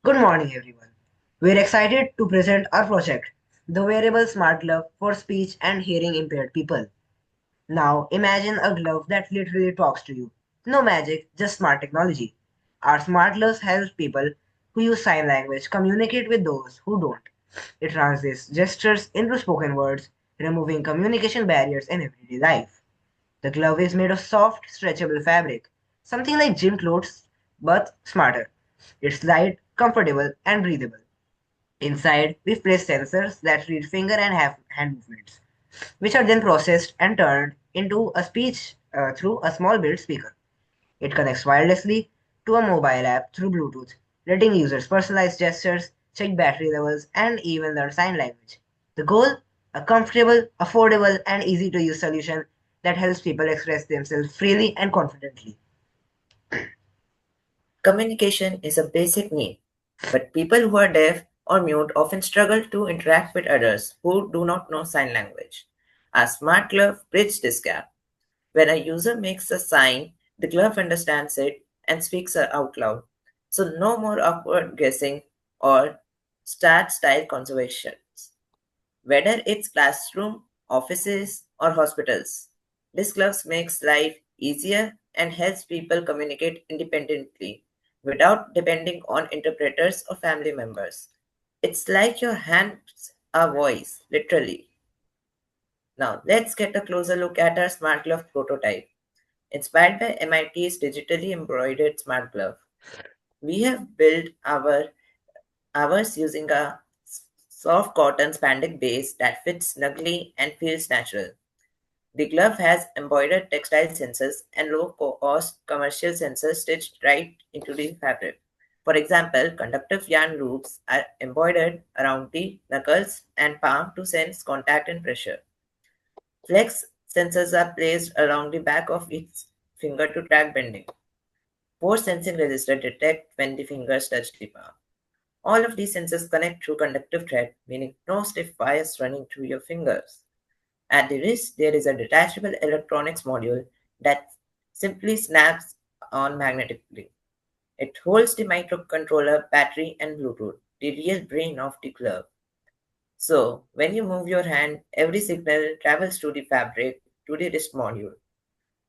Good morning, everyone. We're excited to present our project, the Wearable Smart Glove for Speech and Hearing Impaired People. Now, imagine a glove that literally talks to you. No magic, just smart technology. Our smart gloves help people who use sign language communicate with those who don't. It translates gestures into spoken words, removing communication barriers in everyday life. The glove is made of soft, stretchable fabric, something like gym clothes, but smarter. It's light, comfortable, and breathable. Inside, we place sensors that read finger and hand movements, which are then processed and turned into a speech through a small built speaker. It connects wirelessly to a mobile app through Bluetooth, letting users personalize gestures, check battery levels, and even learn sign language. The goal? A comfortable, affordable, and easy to use solution that helps people express themselves freely and confidently. Communication is a basic need, but people who are deaf or mute often struggle to interact with others who do not know sign language. A smart glove bridges this gap. When a user makes a sign, the glove understands it and speaks out loud. So, no more awkward guessing or start style conversations. Whether it's classroom, offices, or hospitals, this gloves makes life easier and helps people communicate independently without depending on interpreters or family members. It's like your hands are voice, literally. Now, let's get a closer look at our smart glove prototype. Inspired by MIT's digitally embroidered smart glove, we have built ours using a soft cotton spandex base that fits snugly and feels natural. The glove has embroidered textile sensors and low-cost commercial sensors stitched right into the fabric. For example, conductive yarn loops are embroidered around the knuckles and palm to sense contact and pressure. Flex sensors are placed along the back of each finger to track bending. Force sensing resistors detect when the fingers touch the palm. All of these sensors connect through conductive thread, meaning no stiff wires running through your fingers. At the wrist, there is a detachable electronics module that simply snaps on magnetically. It holds the microcontroller, battery, and Bluetooth, the real brain of the glove. So, when you move your hand, every signal travels through the fabric to the wrist module.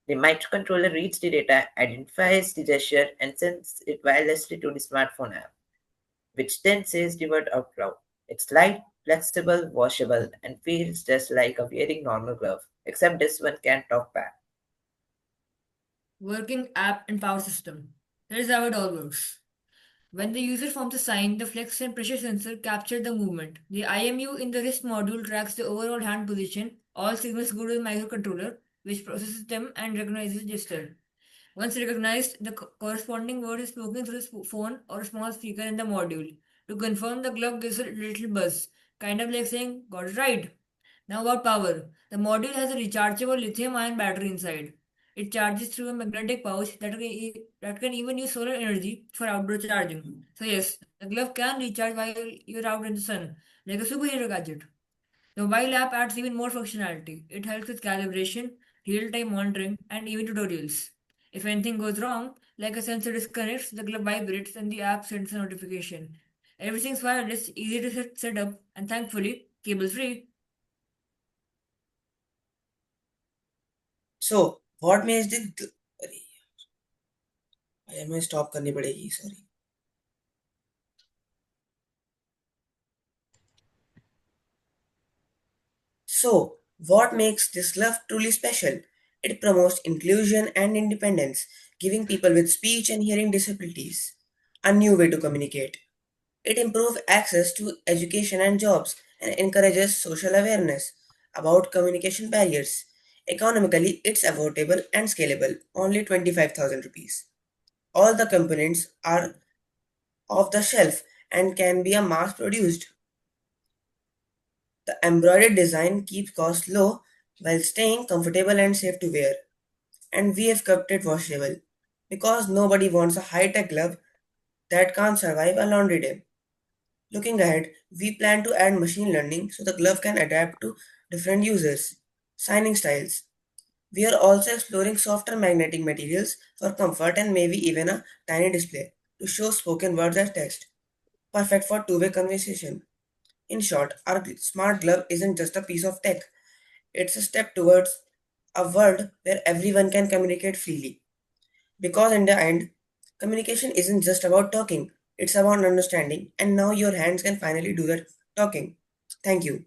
The microcontroller reads the data, identifies the gesture, and sends it wirelessly to the smartphone app, which then says the word out loud. It's light, flexible, washable, and feels just like a wearing normal glove, except this one can't talk back. Working app and power system. Here is how it all works. When the user forms a sign, the flex and pressure sensor capture the movement. The IMU in the wrist module tracks the overall hand position. All signals go to the microcontroller, which processes them and recognizes gesture. Once recognized, the corresponding word is spoken through the phone or a small speaker in the module. To confirm, the glove gives a little buzz, kind of like saying, "Got it right." Now about power. The module has a rechargeable lithium-ion battery inside. It charges through a magnetic pouch that can even use solar energy for outdoor charging. So yes, the glove can recharge while you're out in the sun, like a superhero gadget. The mobile app adds even more functionality. It helps with calibration, real-time monitoring, and even tutorials. If anything goes wrong, like a sensor disconnects, the glove vibrates and the app sends a notification. Everything's wireless, easy to set up, and thankfully, cable free. So what makes the अरे यार, हमें stop करनी पड़ेगी sorry. So what makes this love truly special? It promotes inclusion and independence, giving people with speech and hearing disabilities a new way to communicate. It improves access to education and jobs and encourages social awareness about communication barriers. Economically, it's affordable and scalable, only 25,000 rupees. All the components are off the shelf and can be a mass produced. The embroidered design keeps costs low while staying comfortable and safe to wear. And we have kept it washable because nobody wants a high-tech glove that can't survive a laundry day. Looking ahead, we plan to add machine learning so the glove can adapt to different users, signing styles. We are also exploring softer magnetic materials for comfort and maybe even a tiny display to show spoken words as text. perfect for two-way conversation. In short, our smart glove isn't just a piece of tech, it's a step towards a world where everyone can communicate freely. Because in the end, communication isn't just about talking, it's about understanding, and now your hands can finally do the talking. Thank you.